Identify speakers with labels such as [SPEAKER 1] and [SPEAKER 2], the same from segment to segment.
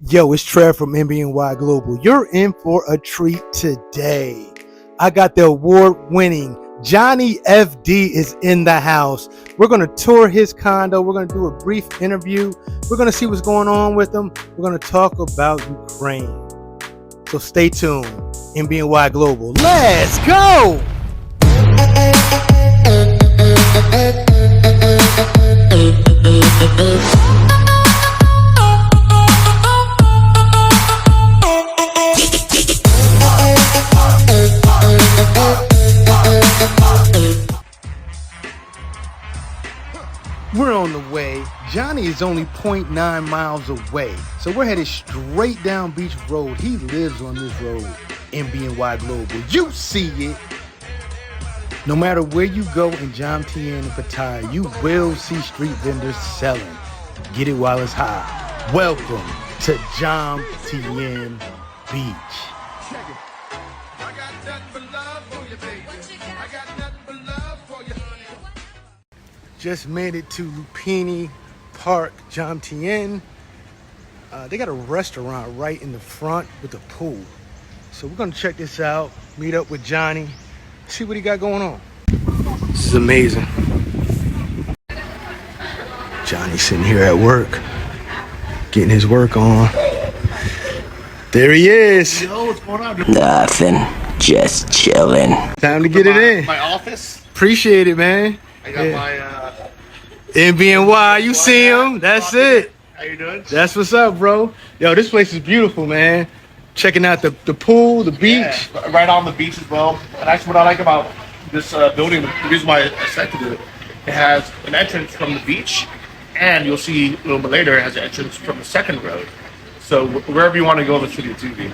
[SPEAKER 1] Yo, it's Trev from NBNY Global. You're in for a treat today. I got the award-winning Johnny FD is in the house. We're going to tour his condo. We're going to do a brief interview. We're going to see what's going on with him. We're going to talk about Ukraine. So stay tuned. NBNY Global. Let's go! We're on the way. Johnny is only 0.9 miles away. So we're headed straight down Beach Road. He lives on this road. NBNY Global. You see it. No matter where you go in Jomtien and Pattaya, you will see street vendors selling. Get it while it's hot. Welcome to Jomtien Beach. Just made it to Lupini Park, Jomtien. They got a restaurant right in the front with a pool. So we're gonna check this out, meet up with Johnny, see what he got going on. This is amazing. Johnny's sitting here at work, getting his work on. There he is.
[SPEAKER 2] Yo, what's going on?
[SPEAKER 3] Nothing, just chilling.
[SPEAKER 1] Time to get it in.
[SPEAKER 2] My office.
[SPEAKER 1] Appreciate it, man.
[SPEAKER 2] I got my
[SPEAKER 1] NBNY, you see him? That's it.
[SPEAKER 2] How you doing?
[SPEAKER 1] That's what's up, bro. Yo, this place is beautiful, man. Checking out the pool, the beach.
[SPEAKER 2] Yeah, right on the beach as well. And actually, what I like about this building, the reason why I selected it, it has an entrance from the beach, and you'll see a little bit later it has an entrance from the second road. So wherever you want to go in the city of TV.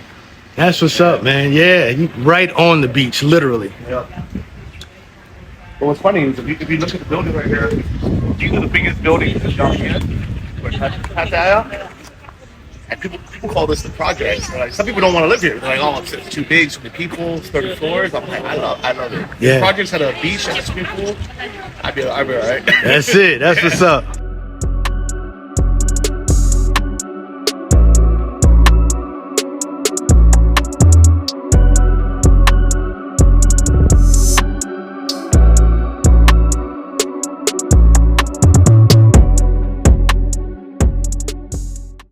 [SPEAKER 1] That's what's up, man. Yeah, you right on the beach, literally.
[SPEAKER 2] Yeah. But what's funny is if you look at the building right here, these are the biggest buildings in Jomtien, Pattaya. And people call this the projects. Like, some people don't want to live here. They're like, oh, it's too big, so many people, it's 30 floors. I'm like, I love it.
[SPEAKER 1] Yeah.
[SPEAKER 2] If projects had a beach and a swimming pool, I'd be all right.
[SPEAKER 1] That's it. That's what's up.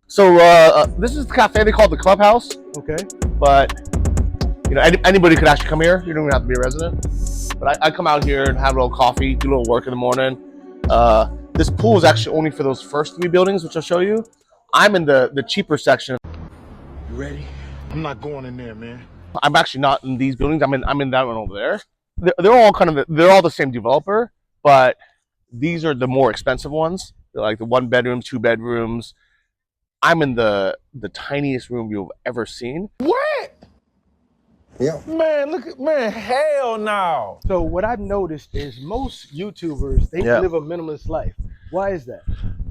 [SPEAKER 2] So this is the cafe they call the Clubhouse.
[SPEAKER 1] Okay.
[SPEAKER 2] But you know, anybody could actually come here. You don't even have to be a resident. But I come out here and have a little coffee, do a little work in the morning. This pool is actually only for those first three buildings, which I'll show you. I'm in the cheaper section.
[SPEAKER 1] You ready? I'm not going in there, man.
[SPEAKER 2] I'm actually not in these buildings. I'm in that one over there. They're all they're all the same developer, but these are the more expensive ones. They're like the 1 bedroom, 2 bedrooms. I'm in the tiniest room you've ever seen.
[SPEAKER 4] What? Yeah. Man, look at, man, hell no.
[SPEAKER 1] So what I've noticed is most YouTubers, they live a minimalist life. Why is that?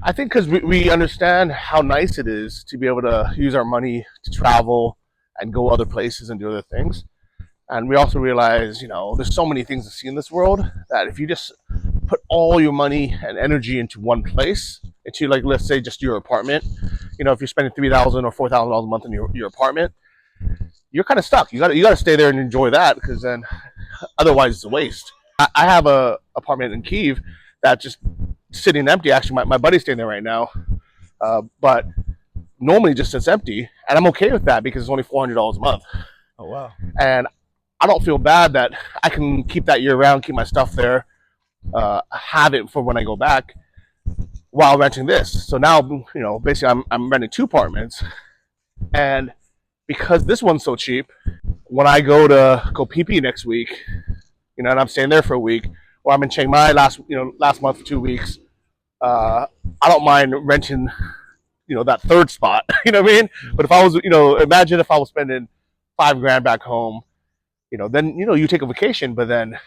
[SPEAKER 2] I think because we understand how nice it is to be able to use our money to travel and go other places and do other things. And we also realize, you know, there's so many things to see in this world that if you just put all your money and energy into one place, into, like, let's say just your apartment, you know, if you're spending $3,000 or $4,000 a month in your apartment, you're kind of stuck. You got to stay there and enjoy that, because then otherwise it's a waste. I have a apartment in Kyiv that's just sitting empty. Actually, my buddy's staying there right now, but normally just sits empty, and I'm okay with that because it's only $400 a month.
[SPEAKER 1] Oh wow!
[SPEAKER 2] And I don't feel bad that I can keep that year round, keep my stuff there, have it for when I go back, while renting this. So now, you know, basically I'm renting 2 apartments, and because this one's so cheap, when I go pee next week, you know, and I'm staying there for a week, or I'm in Chiang Mai last month for 2 weeks, I don't mind renting, you know, that third spot. You know what I mean? But if I was, you know, imagine if I was spending $5,000 back home, you know, then, you know, you take a vacation, but then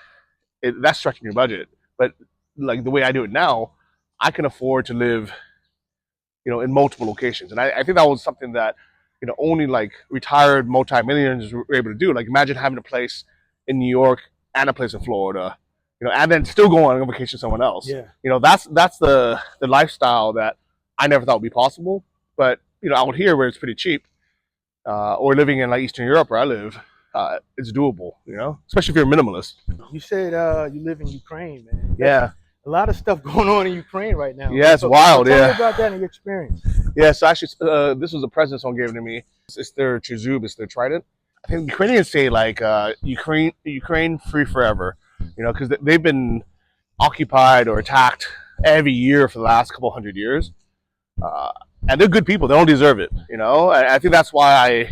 [SPEAKER 2] that's stretching your budget. But like the way I do it now, I can afford to live, you know, in multiple locations. And I think that was something that, you know, only like retired multimillionaires were able to do. Like, imagine having a place in New York and a place in Florida, you know, and then still going on vacation with someone else.
[SPEAKER 1] Yeah.
[SPEAKER 2] You know, that's the lifestyle that I never thought would be possible. But out here where it's pretty cheap, or living in like Eastern Europe where I live, it's doable. Especially if you're a minimalist.
[SPEAKER 1] You said you live in Ukraine, man.
[SPEAKER 2] Yeah.
[SPEAKER 1] A lot of stuff going on in Ukraine right now.
[SPEAKER 2] Yeah, it's wild.
[SPEAKER 1] Tell
[SPEAKER 2] Yeah.
[SPEAKER 1] me about that and your experience.
[SPEAKER 2] Yeah. So actually, this was a present someone gave to me. It's their chizub. It's their trident. I think Ukrainians say like Ukraine free forever. Because they've been occupied or attacked every year for the last couple hundred years, and they're good people. They don't deserve it. I think that's why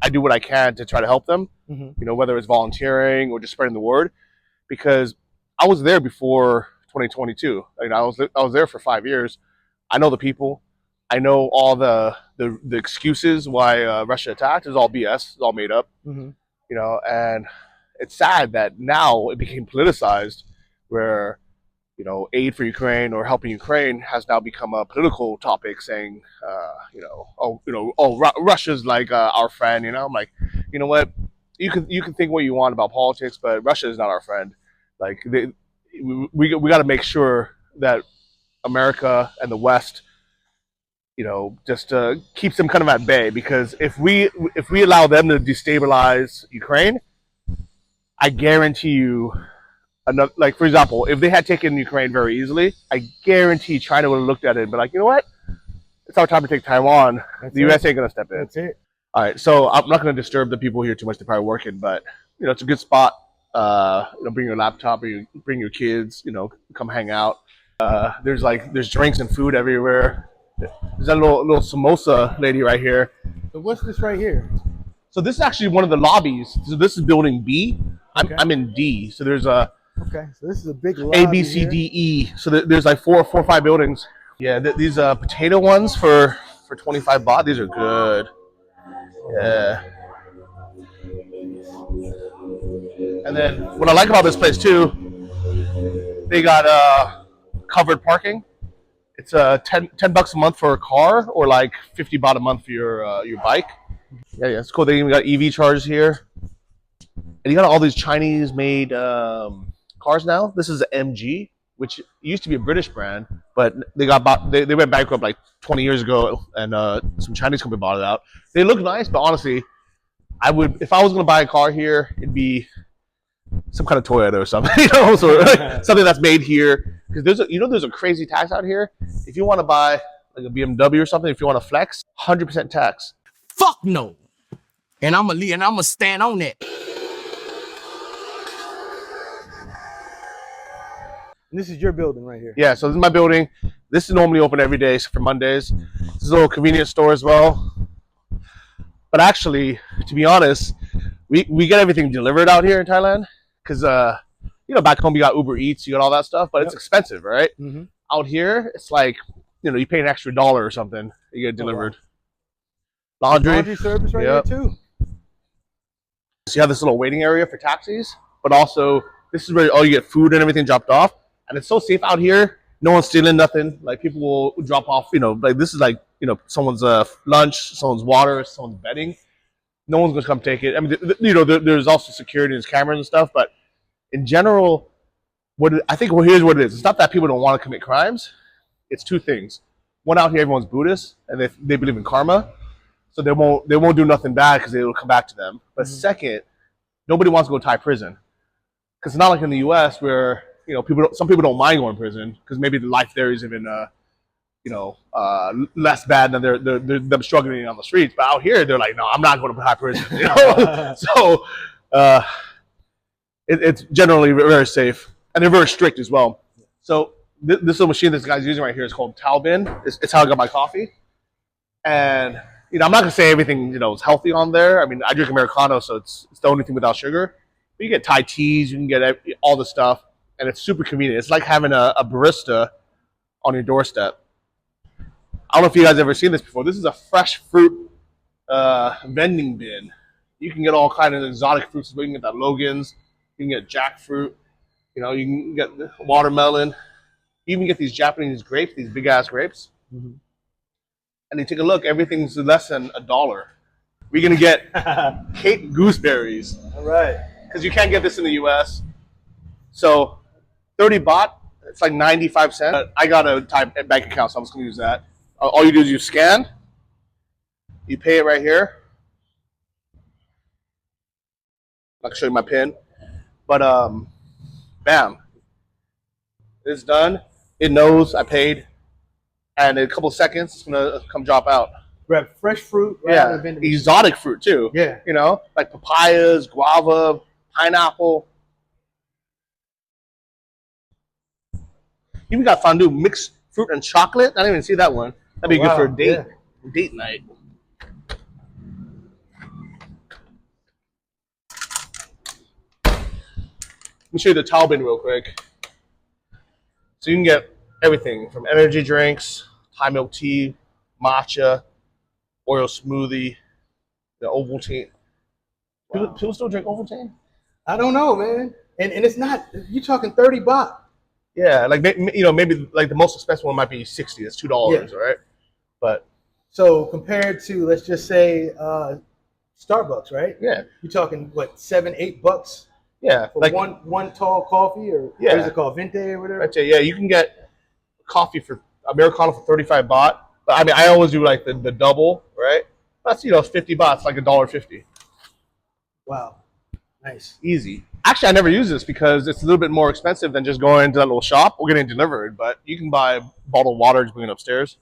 [SPEAKER 2] I do what I can to try to help them. Whether it's volunteering or just spreading the word, because I was there before 2022. I was there for 5 years. I know the people. I know all the excuses why Russia attacked. It's all BS. It's all made up. And it's sad that now it became politicized, where aid for Ukraine or helping Ukraine has now become a political topic, saying Russia's like our friend. I'm like, you know what? You can think what you want about politics, but Russia is not our friend. Like we got to make sure that America and the West, just keeps them kind of at bay, because if we allow them to destabilize Ukraine, I guarantee you, like for example, if they had taken Ukraine very easily, I guarantee China would have looked at it and been like, you know what? It's our time to take Taiwan. The US ain't gonna step in.
[SPEAKER 1] That's it.
[SPEAKER 2] All right, so I'm not gonna disturb the people here too much. They're probably working, but it's a good spot. Bring your laptop, or bring your kids. Come hang out. There's drinks and food everywhere. There's that little samosa lady right here.
[SPEAKER 1] So what's this right here?
[SPEAKER 2] So this is actually one of the lobbies. So this is building B. I'm in D. So there's a
[SPEAKER 1] so this is a big lobby
[SPEAKER 2] A, B, C,
[SPEAKER 1] here.
[SPEAKER 2] D, E. So there's like four or five buildings. Yeah, these potato ones for 25 baht. These are good. Yeah. And then what I like about this place too, they got covered parking. It's $10 a month for a car, or like 50 baht a month for your bike. Yeah, it's cool. They even got EV chargers here, and you got all these Chinese-made cars now. This is an MG, which used to be a British brand, but they went bankrupt like 20 years ago, and some Chinese company bought it out. They look nice, but honestly, if I was going to buy a car here, it'd be some kind of Toyota or something, something that's made here. Because there's a crazy tax out here. If you want to buy like a BMW or something, if you want to flex, 100% tax.
[SPEAKER 3] Fuck no. And I'm gonna stand on that.
[SPEAKER 1] And this is your building right here.
[SPEAKER 2] Yeah, so this is my building. This is normally open every day for Mondays. This is a little convenience store as well. But actually, to be honest, we get everything delivered out here in Thailand, because back home you got Uber Eats, you got all that stuff, but it's expensive, right? Out here, it's like you pay an extra $1 or something, you get it delivered.
[SPEAKER 1] Wow. Laundry service right here too.
[SPEAKER 2] So you have this little waiting area for taxis, but also this is where you get food and everything dropped off, and it's so safe out here. No one's stealing nothing. Like people will drop off, like this is like someone's lunch, someone's water, someone's bedding. No one's gonna come take it. I mean, there's also security and cameras and stuff, but in general, here's what it is. It's not that people don't want to commit crimes. It's two things. One, out here everyone's Buddhist, and they believe in karma, so they won't do nothing bad because it will come back to them. But second, nobody wants to go to Thai prison, because it's not like in the U.S. where some people don't mind going to prison because maybe the life there is even less bad than they're them struggling on the streets. But out here, they're like, no, I'm not going to Thai prison. So it's generally very safe, and they're very strict as well. So this little machine this guy's using right here is called Talbin. It's how I got my coffee. And I'm not gonna say everything is healthy on there. I mean, I drink Americano, so it's the only thing without sugar. But you get Thai teas, you can get all the stuff, and it's super convenient. It's like having a barista on your doorstep. I don't know if you guys ever seen this before. This is a fresh fruit vending bin. You can get all kinds of exotic fruits. You can get that Logan's. You can get jackfruit. You can get watermelon. You even get these Japanese grapes, these big ass grapes. And you take a look, everything's less than $1. We're gonna get Cape gooseberries.
[SPEAKER 1] All right.
[SPEAKER 2] Because you can't get this in the US. So 30 baht, it's like 95 cents. I got a Thai bank account, so I'm just gonna use that. All you do is you scan, You pay it right here. I'll show you my PIN. But bam, it's done. It knows I paid, and in a couple of seconds, it's gonna come drop out.
[SPEAKER 1] Grab fresh fruit. Right out of the vending machine.
[SPEAKER 2] Exotic fruit too.
[SPEAKER 1] Yeah.
[SPEAKER 2] You know, like papayas, guava, pineapple. Even got fondue, mixed fruit and chocolate. I didn't even see that one. That'd be good for a date. Yeah. Date night. Let me show you the towel bin real quick. So you can get everything from energy drinks, Thai milk tea, matcha, Oreo smoothie, the Ovaltine. Wow. People still drink Ovaltine?
[SPEAKER 1] I don't know, man. And it's not, you're talking 30 baht.
[SPEAKER 2] Yeah, like, you know, maybe like the most expensive one might be 60. That's $2, right? But
[SPEAKER 1] so compared to, let's just say, Starbucks, right?
[SPEAKER 2] Yeah.
[SPEAKER 1] You're talking what, $7-8?
[SPEAKER 2] Yeah,
[SPEAKER 1] for like one tall coffee, or what is it called, venti or whatever?
[SPEAKER 2] I'd say, yeah, you can get coffee for Americano for 35 baht. But I mean, I always do like the double, right? That's, you know, 50 baht, like $1.50.
[SPEAKER 1] Wow, nice,
[SPEAKER 2] easy. Actually, I never use this because it's a little bit more expensive than just going to that little shop or getting it delivered. But you can buy bottled water and bring it upstairs.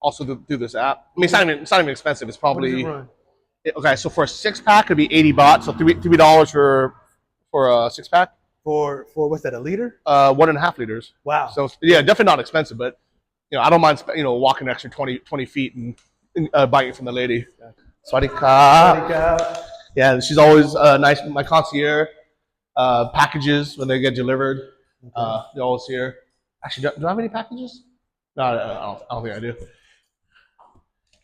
[SPEAKER 2] Also through this app. I mean, it's not even expensive. It's probably okay. So for a 6-pack, it'd be 80 baht. So $3 for a 6-pack.
[SPEAKER 1] For what's that? A liter?
[SPEAKER 2] 1.5 liters.
[SPEAKER 1] Wow.
[SPEAKER 2] So yeah, definitely not expensive. But you know, I don't mind walking an extra 20 feet and buying it from the lady. Swadee ka. Yeah, she's always nice. My concierge packages when they get delivered. They're always here. Actually, do I have any packages? No, I don't think I do.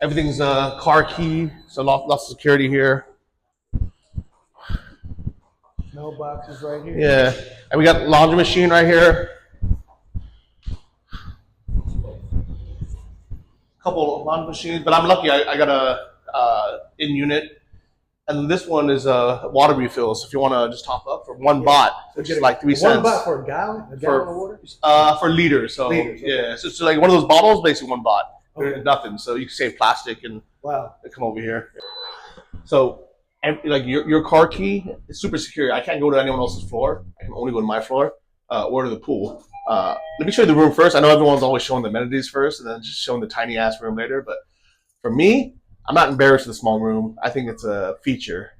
[SPEAKER 2] Everything's car key, so lots of security here.
[SPEAKER 1] Mailboxes right here.
[SPEAKER 2] Yeah, and we got laundry machine right here. Couple of laundry machines, but I'm lucky. I got a in-unit. And this one is water refills. If you want to just top up for 1 baht, which is like 3 cents.
[SPEAKER 1] 1 baht for a gallon? A gallon of water?
[SPEAKER 2] For liters. So
[SPEAKER 1] liters, okay.
[SPEAKER 2] Yeah, so it's like one of those bottles, basically 1 baht.
[SPEAKER 1] Okay.
[SPEAKER 2] Nothing. So you can save plastic and
[SPEAKER 1] wow.
[SPEAKER 2] Come over here. So like your car key is super secure. I can't go to anyone else's floor. I can only go to my floor or to the pool. Let me show you the room first. I know everyone's always showing the amenities first and then just showing the tiny ass room later. But for me, I'm not embarrassed of the small room. I think it's a feature.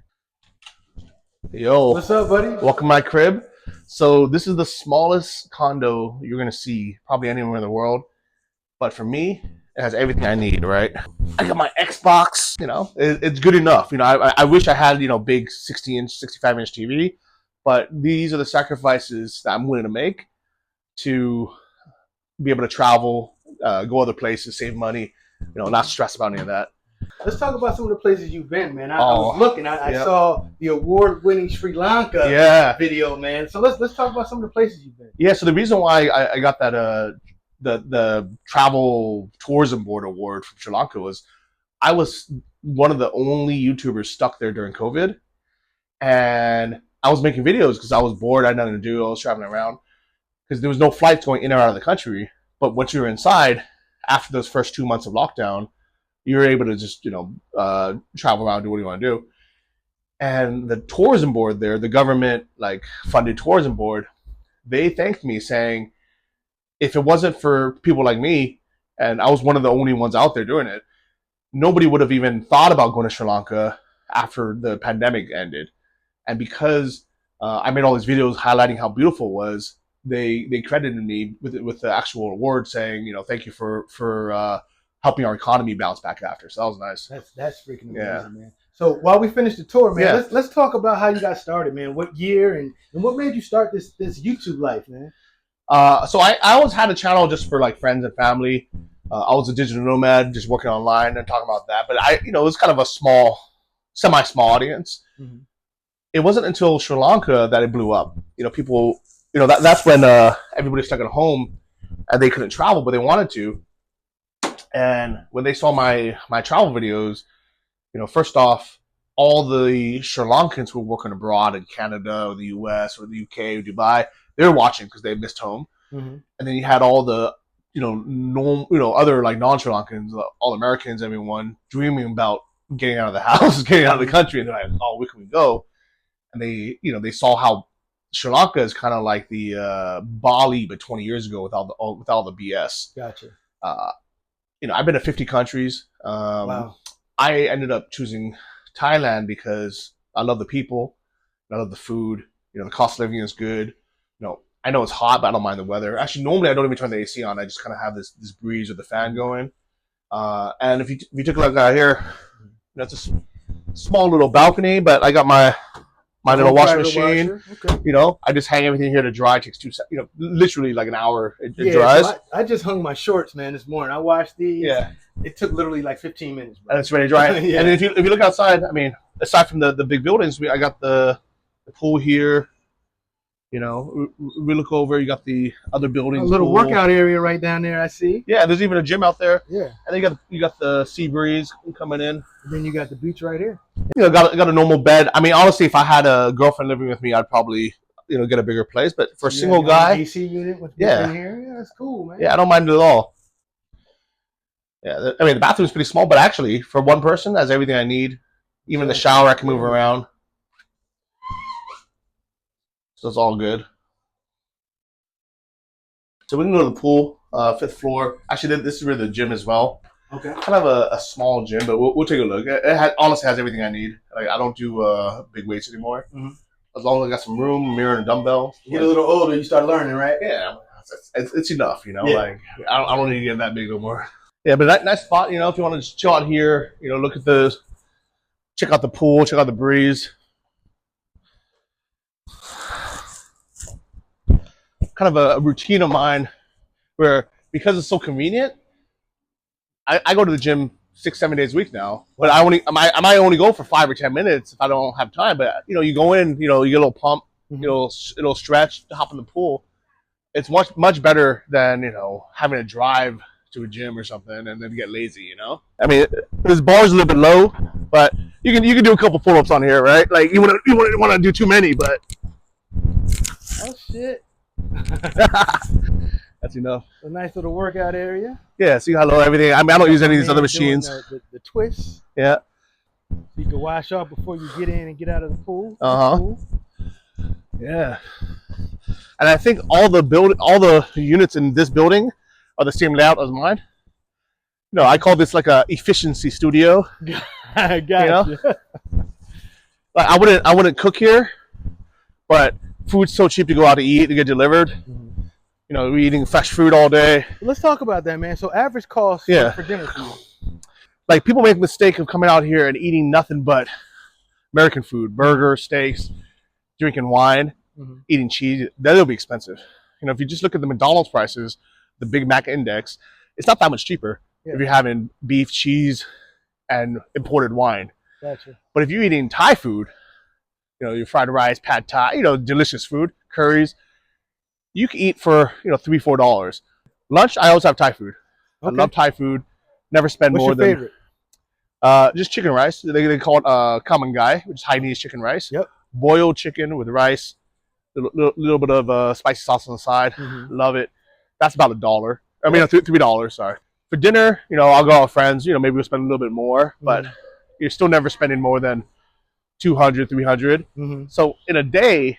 [SPEAKER 2] Yo.
[SPEAKER 1] What's up, buddy?
[SPEAKER 2] Welcome to my crib. So this is the smallest condo you're going to see probably anywhere in the world. But for me, it has everything I need, right? I got my Xbox, you know, it's good enough. You know, I wish I had, big 60-inch, 65-inch TV. But these are the sacrifices that I'm willing to make to be able to travel, go other places, save money, not stress about any of that.
[SPEAKER 1] Let's talk about some of the places you've been, man. I was looking. I saw the award-winning Sri Lanka video, man. So let's talk about some of the places you've been.
[SPEAKER 2] Yeah. So the reason why I got that the travel tourism board award from Sri Lanka was I was one of the only YouTubers stuck there during COVID, and I was making videos because I was bored. I had nothing to do. I was traveling around because there was no flights going in or out of the country. But once you were inside, after those first 2 months of lockdown, you were able to just, travel around, do what you want to do. And the tourism board there, the government funded tourism board, they thanked me saying, if it wasn't for people like me, and I was one of the only ones out there doing it, nobody would have even thought about going to Sri Lanka after the pandemic ended. And because I made all these videos highlighting how beautiful it was, they credited me with the actual award saying, thank you for helping our economy bounce back after. So that was nice.
[SPEAKER 1] That's freaking amazing, man. So while we finish the tour, man, let's talk about how you got started, man. What year and what made you start this YouTube life, man?
[SPEAKER 2] So I always had a channel just for friends and family. I was a digital nomad, just working online and talking about that. But it was kind of a semi-small audience. Mm-hmm. It wasn't until Sri Lanka that it blew up. People, that's when everybody's stuck at home and they couldn't travel, but they wanted to. And when they saw my travel videos, first off, all the Sri Lankans who were working abroad in Canada or the US or the UK or Dubai, they were watching because they missed home. Mm-hmm. And then you had all the other like non-Sri Lankans, all Americans, everyone dreaming about getting out of the house, getting out of the country, and they're like, oh, where can we go? And they saw how Sri Lanka is kind of like the Bali, but 20 years ago without the BS.
[SPEAKER 1] Gotcha.
[SPEAKER 2] I've been to 50 countries.
[SPEAKER 1] Wow.
[SPEAKER 2] I ended up choosing Thailand because I love the people, I love the food. The cost of living is good. I know it's hot, but I don't mind the weather. Actually, normally I don't even turn the AC on. I just kind of have this breeze with the fan going. And if you took a look out here, it's a small little balcony, but I got my little washing machine. Okay. I just hang everything here to dry. It takes literally like an hour. It dries.
[SPEAKER 1] So I just hung my shorts, man, this morning. I washed these.
[SPEAKER 2] Yeah.
[SPEAKER 1] It took literally like 15 minutes, bro.
[SPEAKER 2] And it's ready to dry. Yeah. And if you look outside, I mean, aside from the big buildings, I got the pool here. We look over. You got the other buildings.
[SPEAKER 1] A little workout area right down there. I see.
[SPEAKER 2] Yeah, there's even a gym out there.
[SPEAKER 1] Yeah.
[SPEAKER 2] And then you got the sea breeze coming in.
[SPEAKER 1] And then you got the beach right here.
[SPEAKER 2] Got a normal bed. I mean, honestly, if I had a girlfriend living with me, I'd probably get a bigger place. But for a single guy,
[SPEAKER 1] AC unit with in here. Yeah, that's cool, man.
[SPEAKER 2] Yeah, I don't mind it at all. Yeah, I mean, the bathroom's pretty small, but actually, for one person, has everything I need. Even the shower, I can move around. So it's all good. So we can go to the pool, 5th floor. Actually, this is where the gym as well.
[SPEAKER 1] Okay.
[SPEAKER 2] Kind of a small gym, but we'll take a look. It honestly has everything I need. Like, I don't do big weights anymore. Mm-hmm. As long as I got some room, mirror, and a dumbbell.
[SPEAKER 1] You get a little older, you start learning, right?
[SPEAKER 2] Yeah, it's enough. Yeah. Like I don't need to get that big no more. Yeah, but that nice spot. If you want to just chill out here, look at check out the pool, check out the breeze. Kind of a routine of mine where, because it's so convenient, I go to the gym 6-7 days a week now. But I might only go for 5 or 10 minutes if I don't have time. But you go in, you get a little pump, it'll stretch, hop in the pool. It's much better than having to drive to a gym or something and then get lazy. I mean, this bar's a little bit low, but you can do a couple pull-ups on here, right? Like you want to do too many, but
[SPEAKER 1] oh shit.
[SPEAKER 2] That's enough.
[SPEAKER 1] A nice little workout area.
[SPEAKER 2] Yeah, see how low everything. I mean, I don't use any of these other machines.
[SPEAKER 1] The twists.
[SPEAKER 2] Yeah.
[SPEAKER 1] So you can wash off before you get in and get out of the pool.
[SPEAKER 2] Yeah. And I think all the units in this building are the same layout as mine. I call this like a efficiency studio.
[SPEAKER 1] I got you.
[SPEAKER 2] Like I wouldn't cook here, but food's so cheap to go out to eat to get delivered. Mm-hmm. We're eating fresh food all day.
[SPEAKER 1] Let's talk about that, man. So average cost for dinner for you.
[SPEAKER 2] Like, people make the mistake of coming out here and eating nothing but American food, burgers, steaks, drinking wine, eating cheese. That'll be expensive. If you just look at the McDonald's prices, the Big Mac index, it's not that much cheaper if you're having beef, cheese, and imported wine.
[SPEAKER 1] Gotcha.
[SPEAKER 2] But if you're eating Thai food, your fried rice, pad Thai, delicious food, curries, you can eat for, $3-4. Lunch, I always have Thai food. Okay. I love Thai food. Never spend more than. What's your favorite? Just chicken rice. They call it common guy, which is Hainanese chicken rice.
[SPEAKER 1] Yep.
[SPEAKER 2] Boiled chicken with rice, little bit of spicy sauce on the side. Mm-hmm. Love it. That's about $1. I mean, $3. Sorry. For dinner, I'll go out with friends. Maybe we'll spend a little bit more, but you're still never spending more than $200, $300. Mm-hmm. So in a day,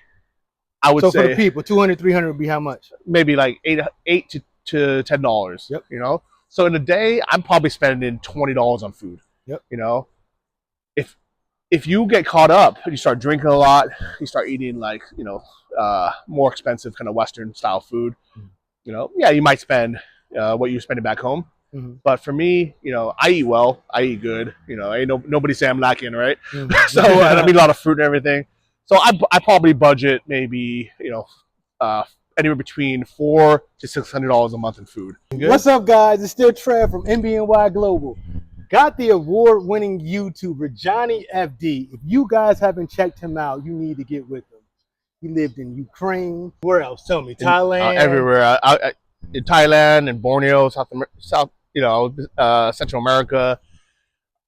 [SPEAKER 2] I would say.
[SPEAKER 1] So for the people, $200, $300 would be how much?
[SPEAKER 2] Maybe like $8 to $10.
[SPEAKER 1] Yep.
[SPEAKER 2] So in a day, I'm probably spending $20 on food.
[SPEAKER 1] Yep.
[SPEAKER 2] If you get caught up and you start drinking a lot, you start eating like more expensive kind of Western style food. You might spend what you're spending back home. Mm-hmm. But for me, I eat well, I eat good. Ain't nobody say I'm lacking, right? Mm-hmm. So and I eat a lot of fruit and everything. So I probably budget maybe anywhere between $400 to $600 a month in food.
[SPEAKER 1] What's up, guys? It's still Trev from NBNY Global. Got the award-winning YouTuber Johnny FD. If you guys haven't checked him out, you need to get with him. He lived in Ukraine. Where else? Tell me. Thailand.
[SPEAKER 2] Everywhere. In Thailand and Borneo, Central America,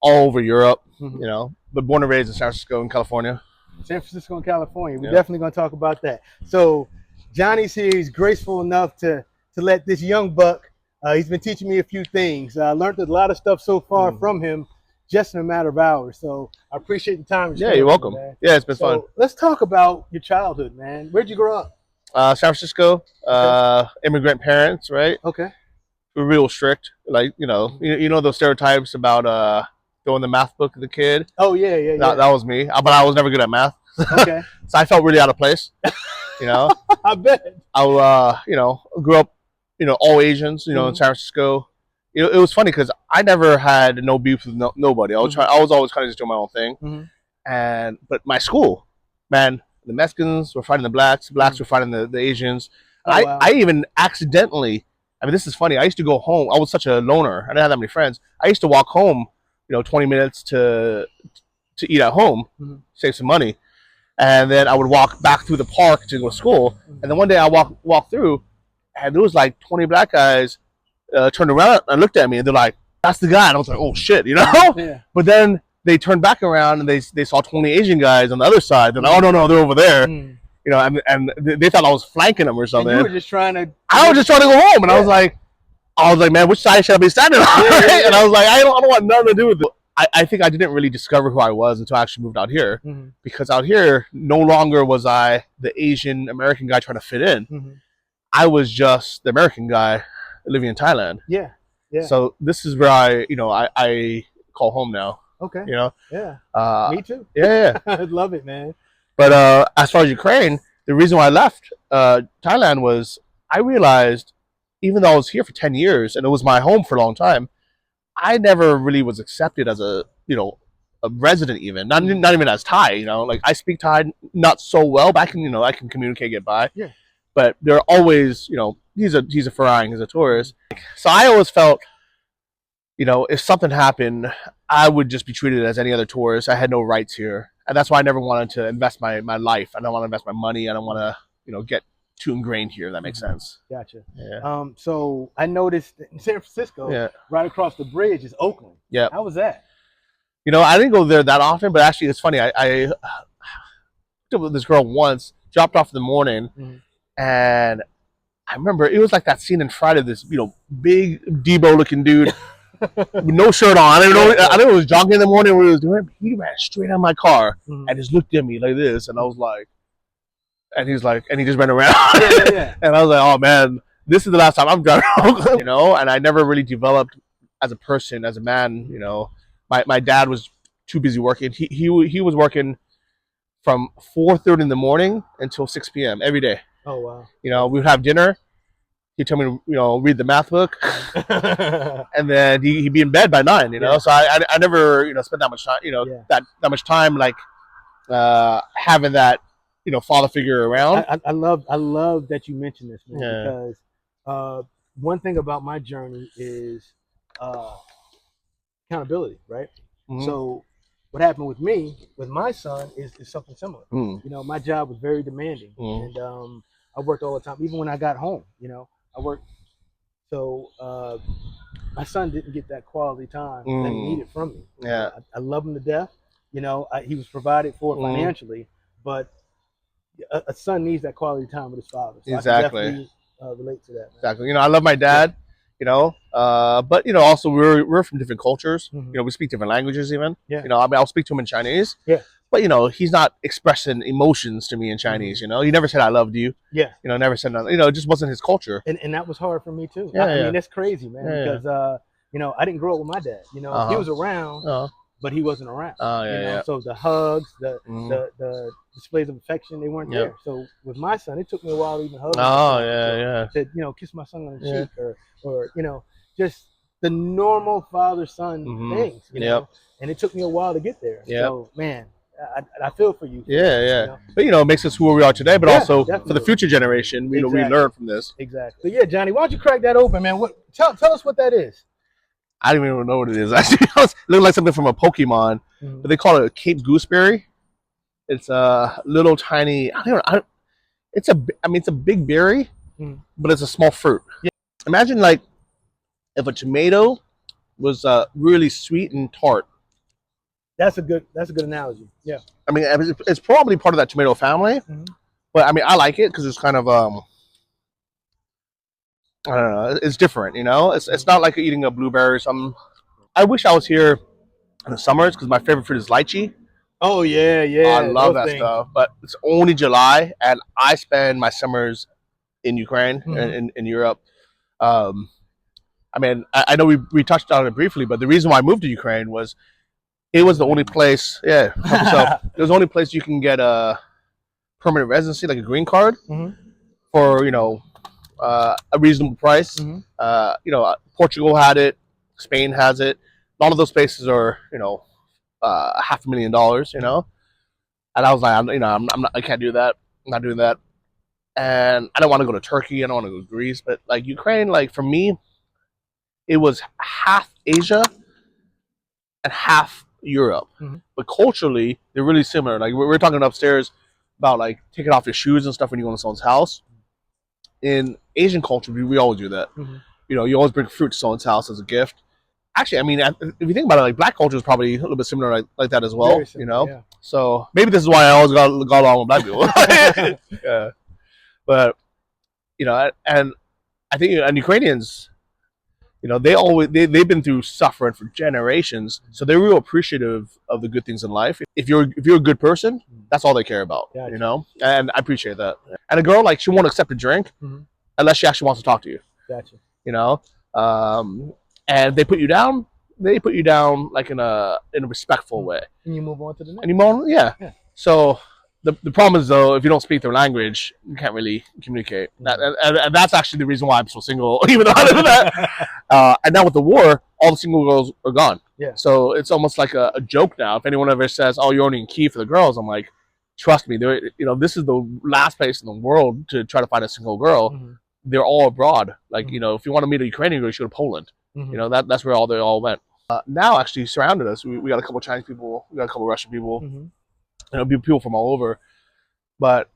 [SPEAKER 2] all over Europe. Mm-hmm. But born and raised in San Francisco and California.
[SPEAKER 1] San Francisco and California. We're definitely going to talk about that. So Johnny's here. He's graceful enough to let this young buck He's been teaching me a few things. I learned a lot of stuff so far from him just in a matter of hours. So I appreciate the time.
[SPEAKER 2] Yeah, you're welcome.
[SPEAKER 1] Man.
[SPEAKER 2] Yeah, it's been fun.
[SPEAKER 1] Let's talk about your childhood, man. Where'd you grow up?
[SPEAKER 2] San Francisco, immigrant parents, right?
[SPEAKER 1] Okay.
[SPEAKER 2] We're real strict. Like, you know those stereotypes about throwing the math book at the kid?
[SPEAKER 1] Oh, yeah.
[SPEAKER 2] That was me. But I was never good at math.
[SPEAKER 1] Okay.
[SPEAKER 2] So I felt really out of place, you know?
[SPEAKER 1] I bet.
[SPEAKER 2] I, grew up, all Asians, in San Francisco. It was funny because I never had no beef with nobody. I was always kind of just doing my own thing. But my school, man, the Mexicans were fighting the blacks were fighting the Asians.
[SPEAKER 1] Oh, wow.
[SPEAKER 2] I even accidentally, I mean, this is funny. I used to go home. I was such a loner. I didn't have that many friends. I used to walk home, 20 minutes to eat at home, save some money. And then I would walk back through the park to go to school. And then one day I walked through, and there was like 20 black guys turned around and looked at me, and they're like, "That's the guy." And I was like, "Oh shit,"
[SPEAKER 1] Yeah.
[SPEAKER 2] But then they turned back around and they saw 20 Asian guys on the other side. They're like, "Oh no, they're over there." And they thought I was flanking them or something.
[SPEAKER 1] And you were just trying to.
[SPEAKER 2] I was just trying to go home, and I was like, "Man, which side should I be standing on?" Right? And I was like, "I don't want nothing to do with it." I think I didn't really discover who I was until I actually moved out here, because out here, no longer was I the Asian American guy trying to fit in. I was just the American guy living in Thailand.
[SPEAKER 1] Yeah.
[SPEAKER 2] So this is where I call home now.
[SPEAKER 1] Okay.
[SPEAKER 2] Yeah.
[SPEAKER 1] Me too.
[SPEAKER 2] Yeah.
[SPEAKER 1] I love it, man.
[SPEAKER 2] But as far as Ukraine, the reason why I left Thailand was I realized, even though I was here for 10 years and it was my home for a long time, I never really was accepted as a resident, even not even as Thai. Like I speak Thai not so well, but I can communicate, get by.
[SPEAKER 1] Yeah.
[SPEAKER 2] But they're always, he's a Farang, he's a tourist. So I always felt, if something happened, I would just be treated as any other tourist. I had no rights here, and that's why I never wanted to invest my life. I don't want to invest my money. I don't want to, get too ingrained here. If that makes sense.
[SPEAKER 1] Gotcha.
[SPEAKER 2] Yeah.
[SPEAKER 1] So I noticed that in San Francisco, right across the bridge is Oakland.
[SPEAKER 2] Yeah.
[SPEAKER 1] How was that?
[SPEAKER 2] I didn't go there that often, but actually it's funny. I with this girl once, dropped off in the morning, and I remember it was like that scene in Friday. This big Debo looking dude with no shirt on. I don't know. It was jogging in the morning. What he was doing, he ran straight out of my car and just looked at me like this, and I was like. And he's like, and he just ran around. And I was like, oh man, this is the last time I'm driving Oakland, and I never really developed as a person, as a man, My dad was too busy working. He was working from 4:30 in the morning until 6 p.m. every day.
[SPEAKER 1] Oh wow.
[SPEAKER 2] We would have dinner. He'd tell me to, read the math book. And then he'd be in bed by 9, So I never, spent that much time, that much time like having that father figure around.
[SPEAKER 1] I love that you mentioned this, man, because one thing about my journey is accountability, right? So what happened with me, with my son, is something similar. My job was very demanding, and I worked all the time. Even when I got home, I worked. So my son didn't get that quality time that he needed from me.
[SPEAKER 2] Yeah,
[SPEAKER 1] I love him to death. He was provided for financially, but a son needs that quality time with his father. So
[SPEAKER 2] exactly.
[SPEAKER 1] I can definitely relate to that. Man.
[SPEAKER 2] Exactly. I love my dad. But also we're from different cultures. We speak different languages even.
[SPEAKER 1] Yeah.
[SPEAKER 2] I'll speak to him in Chinese.
[SPEAKER 1] Yeah.
[SPEAKER 2] But he's not expressing emotions to me in Chinese. He never said I loved you.
[SPEAKER 1] Yeah.
[SPEAKER 2] Never said nothing. It just wasn't his culture.
[SPEAKER 1] And that was hard for me too.
[SPEAKER 2] Yeah,
[SPEAKER 1] I mean, that's crazy, man.
[SPEAKER 2] Yeah,
[SPEAKER 1] because I didn't grow up with my dad. He was around, but he wasn't around. So the hugs, the displays of affection, they weren't there. So with my son, it took me a while to even hug him. To kiss my son on the cheek or just the normal father-son things, and it took me a while to get there. So man, I feel for you.
[SPEAKER 2] But it makes us who we are today, but also
[SPEAKER 1] definitely.
[SPEAKER 2] for the future generation, we learn from this.
[SPEAKER 1] Exactly. So yeah, Johnny, why don't you crack that open, man? Tell us what that is.
[SPEAKER 2] I don't even know what it is. Actually, it looked like something from a Pokemon, but they call it a Cape Gooseberry. It's a little tiny. It's a big berry, but it's a small fruit. Yeah. Imagine like if a tomato was really sweet and tart.
[SPEAKER 1] That's a good analogy. Yeah.
[SPEAKER 2] I mean, it's probably part of that tomato family, but I mean, I like it because it's kind of I don't know. It's different, you know. It's not like eating a blueberry or something. I wish I was here in the summers because my favorite fruit is lychee.
[SPEAKER 1] Oh yeah,
[SPEAKER 2] I
[SPEAKER 1] yeah.
[SPEAKER 2] love
[SPEAKER 1] Those
[SPEAKER 2] that
[SPEAKER 1] things.
[SPEAKER 2] stuff, but it's only July, and I spend my summers in Ukraine and in Europe. Um, I mean, I know we touched on it briefly, but the reason why I moved to Ukraine was it was the only place. Yeah, help yourself. It was the only place you can get a permanent residency, like a green card, for a reasonable price. Portugal had it, Spain has it. A lot of those places are $500,000. And I was like, I can't do that. I'm not doing that. And I don't want to go to Turkey. I don't want to go to Greece. But like Ukraine, like for me, it was half Asia and half Europe. But culturally, they're really similar. Like we're talking upstairs about like taking off your shoes and stuff when you go to someone's house. In Asian culture, we always do that. You always bring fruit to someone's house as a gift. Actually, I mean, if you think about it, like black culture is probably a little bit similar like that as well.
[SPEAKER 1] Similar, yeah.
[SPEAKER 2] So maybe this is why I always got along with black people. Yeah. But and I think and Ukrainians, they've been through suffering for generations, so they're real appreciative of the good things in life. If you're a good person, that's all they care about.
[SPEAKER 1] Gotcha.
[SPEAKER 2] And I appreciate that. And a girl, like, she won't accept a drink unless she actually wants to talk to you.
[SPEAKER 1] Gotcha.
[SPEAKER 2] And they put you down. They put you down like in a respectful way.
[SPEAKER 1] And you move on to the next.
[SPEAKER 2] And you move on, yeah. So the problem is, though, if you don't speak their language, you can't really communicate. And that's actually the reason why I'm still single, even though I live in that. And now with the war, all the single girls are gone.
[SPEAKER 1] Yeah.
[SPEAKER 2] So it's almost like a joke now. If anyone ever says, "Oh, you're only in Kyiv for the girls," I'm like, trust me, this is the last place in the world to try to find a single girl. They're all abroad. Like, if you want to meet a Ukrainian girl, you should go to Poland. That's where they all went. Now, actually, surrounded us. We got a couple Chinese people. We got a couple Russian people. People from all over. But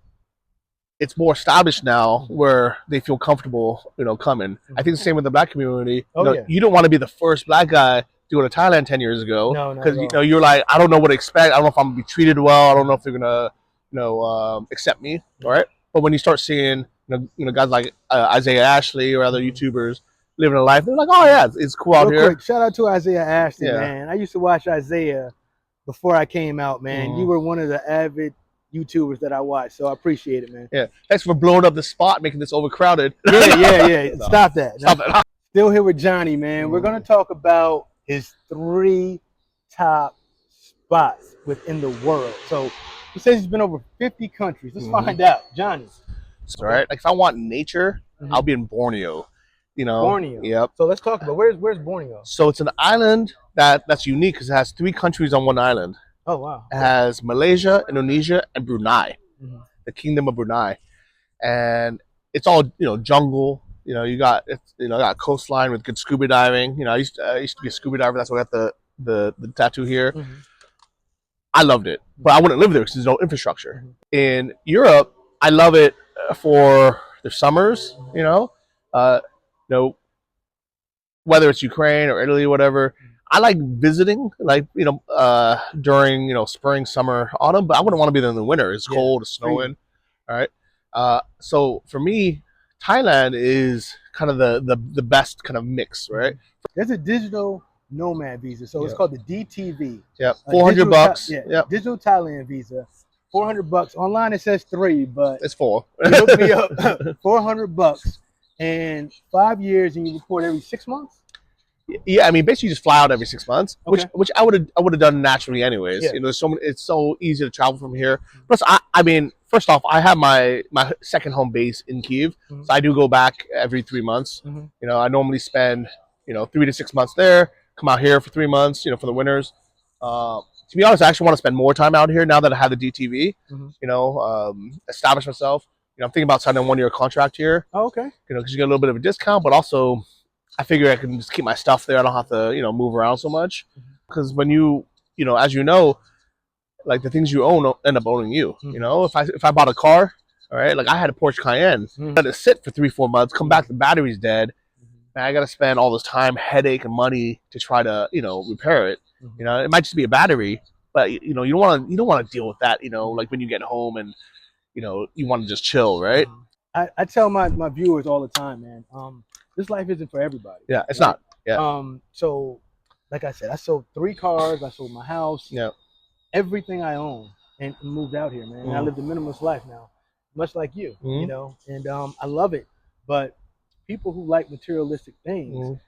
[SPEAKER 2] it's more established now where they feel comfortable, coming. I think the same with the black community. You don't want to be the first black guy to go to Thailand 10 years ago. Because, you're like, I don't know what to expect. I don't know if I'm going to be treated well. I don't know if they're going to, accept me. All right. But when you start seeing, guys like Isaiah Ashley or other YouTubers living a life, they're like, oh yeah, it's cool out here.
[SPEAKER 1] Quick, shout out to Isaiah Ashley, man. I used to watch Isaiah before I came out, man. You were one of the avid YouTubers that I watched, so I appreciate it, man.
[SPEAKER 2] Yeah, thanks for blowing up the spot, making this overcrowded.
[SPEAKER 1] Yeah.
[SPEAKER 2] No.
[SPEAKER 1] Stop that.
[SPEAKER 2] Stop it.
[SPEAKER 1] Still here with Johnny, man. We're gonna talk about his 3 top spots within the world. So he says he's been over 50 countries. Let's find out, Johnny.
[SPEAKER 2] All right. Like if I want nature, I'll be in Borneo.
[SPEAKER 1] Borneo.
[SPEAKER 2] Yep.
[SPEAKER 1] So let's talk about where's Borneo.
[SPEAKER 2] So it's an island that's unique because it has 3 countries on one island.
[SPEAKER 1] Oh wow.
[SPEAKER 2] It has Malaysia, Indonesia, and Brunei, the Kingdom of Brunei, and it's all jungle. You got got coastline with good scuba diving. I used to be a scuba diver. That's why I got the tattoo here. I loved it, but I wouldn't live there because there's no infrastructure. In Europe, I love it for their summers. Whether it's Ukraine or Italy or whatever. I like visiting, like, during, spring, summer, autumn, but I wouldn't want to be there in the winter. It's cold, it's snowing. All right. So for me, Thailand is kind of the best kind of mix, right?
[SPEAKER 1] There's a digital nomad visa, so it's called the DTV.
[SPEAKER 2] Yeah, $400.
[SPEAKER 1] Digital Thailand visa, $400. Online it says 3, but
[SPEAKER 2] it's 4.
[SPEAKER 1] You look me up, $400, and 5 years, and you report every 6 months.
[SPEAKER 2] Yeah, I mean, basically, you just fly out every 6 months, which I would have done naturally anyways. There's it's so easy to travel from here. Plus, I mean, first off, I have my second home base in Kyiv, so I do go back every 3 months. I normally spend 3 to 6 months there, come out here for 3 months, for the winters. To be honest, I actually want to spend more time out here now that I have the DTV. Establish myself. I'm thinking about signing a 1-year contract here.
[SPEAKER 1] Oh, okay.
[SPEAKER 2] Because you get a little bit of a discount, but also I figure I can just keep my stuff there. I don't have to, move around so much. Because when as like the things you own end up owning you. If I bought a car, all right, like I had a Porsche Cayenne, let it sit for 3-4 months, come back, the battery's dead, and I got to spend all this time, headache, and money to try to, repair it. It might just be a battery, but you don't want to deal with that. Like when you get home and you want to just chill, right?
[SPEAKER 1] I tell my viewers all the time, man. this life isn't for everybody.
[SPEAKER 2] Yeah, it's
[SPEAKER 1] right?
[SPEAKER 2] not. Yeah.
[SPEAKER 1] So, like I said, I sold 3 cars. I sold my house.
[SPEAKER 2] Yeah.
[SPEAKER 1] Everything I own, and moved out here, man. And I lived a minimalist life now, much like you, you know. And I love it. But people who like materialistic things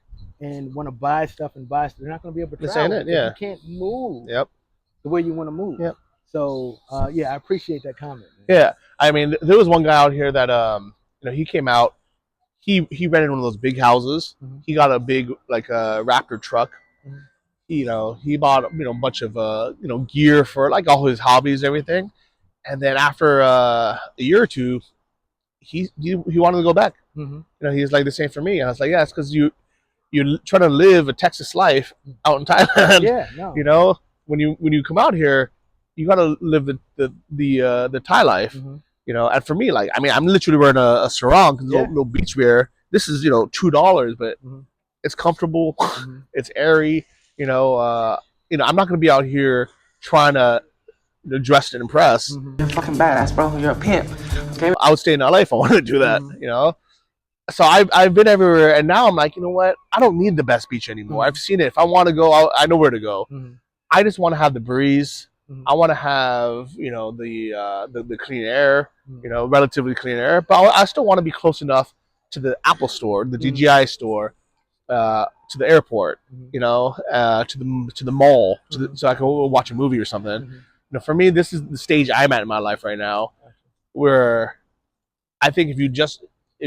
[SPEAKER 1] and want to buy stuff, they're not going to be able to travel. You can't move the way you want to move. Yep. So, yeah, I appreciate that comment, man.
[SPEAKER 2] Yeah. I mean, there was one guy out here that, you know, he came out. He rented one of those big houses. He got a big, like, Raptor truck. You know, he bought, you know, a bunch of, you know, gear for, like, all his hobbies and everything. And then after a year or two, he wanted to go back. You know, he was like, this ain't for me. And I was like, yeah, it's because you're trying to live a Texas life out in Thailand.
[SPEAKER 1] Yeah, no.
[SPEAKER 2] You know, when you come out here, you gotta live the Thai life. You know, and for me, like, I mean, I'm literally wearing a sarong, little beach wear. This is, you know, $2, but it's comfortable, it's airy. You know, I'm not gonna be out here trying to dress and impress.
[SPEAKER 5] You're fucking badass, bro. You're a pimp. Okay.
[SPEAKER 2] I would stay in LA if I wanted to do that. You know. So I've been everywhere, and now I'm like, you know what? I don't need the best beach anymore. I've seen it. If I want to go, I know where to go. I just want to have the breeze. I want to have, you know, the clean air, you know, relatively clean air. But I still want to be close enough to the Apple store, the DJI store, to the airport, you know, to the mall, so I can watch a movie or something. You know, for me, this is the stage I'm at in my life right now, where I think if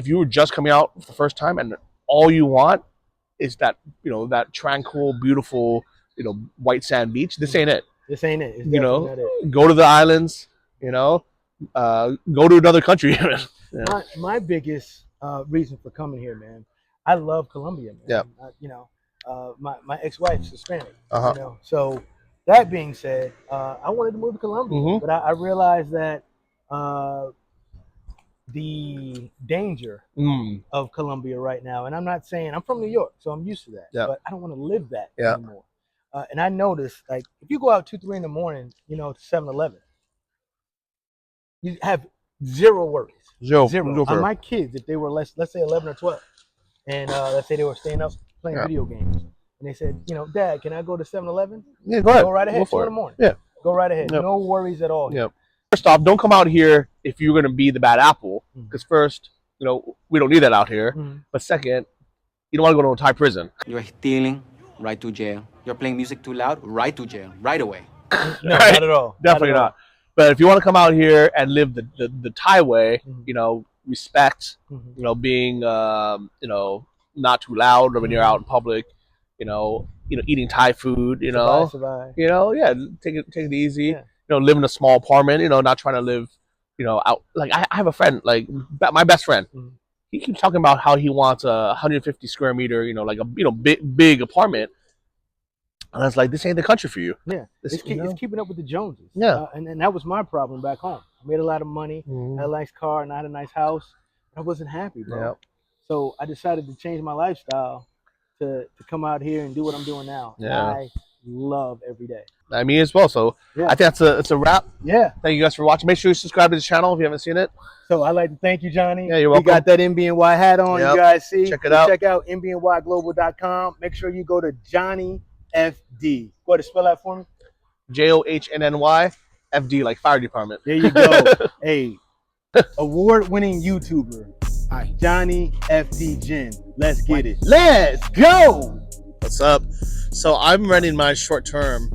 [SPEAKER 2] you were just coming out for the first time and all you want is that, you know, that tranquil, beautiful, you know, white sand beach, this ain't it.
[SPEAKER 1] This ain't it. It's
[SPEAKER 2] you know,
[SPEAKER 1] not it.
[SPEAKER 2] Go to the islands, you know, go to another country.
[SPEAKER 1] My biggest reason for coming here, man, I love Colombia, man.
[SPEAKER 2] Yeah.
[SPEAKER 1] You know, my ex-wife's Hispanic, you know, so that being said, I wanted to move to Colombia, but I realized that the danger of Colombia right now, and I'm not saying, I'm from New York, so I'm used to that, but I don't want to live that anymore. And I noticed, like, if you go out 2, 3 in the morning, you know, to 7-Eleven, you have zero worries. Zero. My kids, if they were let's say 11 or 12, and let's say they were staying up playing video games, and they said, you know, Dad, can I go to 7-Eleven?
[SPEAKER 2] Yeah, go ahead.
[SPEAKER 1] Go right ahead. 2 in the morning. Yeah. Go right ahead. No worries at all.
[SPEAKER 2] Yeah. First off, don't come out here if you're gonna be the bad apple, because first, you know, we don't need that out here. But second, you don't want to go to a Thai prison.
[SPEAKER 5] You're stealing, right to jail. You're playing music too loud, right to jail, right away.
[SPEAKER 1] No, right? Not at all.
[SPEAKER 2] Definitely not. But if you want to come out here and live the Thai way, you know, respect, you know, being, you know, not too loud when you're out in public, you know, eating Thai food, you know,
[SPEAKER 1] survive.
[SPEAKER 2] You know, take it easy. Yeah. You know, live in a small apartment, you know, not trying to live, you know, out. Like I have a friend, like my best friend. He keeps talking about how he wants a 150 square meter, you know, like a big apartment. And I was like, this ain't the country for you.
[SPEAKER 1] Yeah, it's keeping up with the Joneses.
[SPEAKER 2] Yeah,
[SPEAKER 1] and that was my problem back home. I made a lot of money, had a nice car, and I had a nice house. I wasn't happy, bro. Yeah. So I decided to change my lifestyle to come out here and do what I'm doing now. Yeah. I love every day.
[SPEAKER 2] I mean, as well. So I think it's a wrap.
[SPEAKER 1] Yeah.
[SPEAKER 2] Thank you guys for watching. Make sure you subscribe to the channel if you haven't seen it.
[SPEAKER 1] So I'd like to thank you, Johnny.
[SPEAKER 2] Yeah, you're welcome.
[SPEAKER 1] You got that NBNY hat on. You guys see?
[SPEAKER 2] Check it out.
[SPEAKER 1] Check out NBNYGlobal.com. Make sure you go to Johnny FD. Go ahead and spell that for me.
[SPEAKER 2] JOHNNY FD, like fire department.
[SPEAKER 1] There you go. Hey, award-winning YouTuber. Hi. Johnny FD Jin. Let's get it. Let's go.
[SPEAKER 2] What's up? So I'm renting my short term.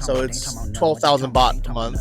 [SPEAKER 2] So it's 12,000 baht a month.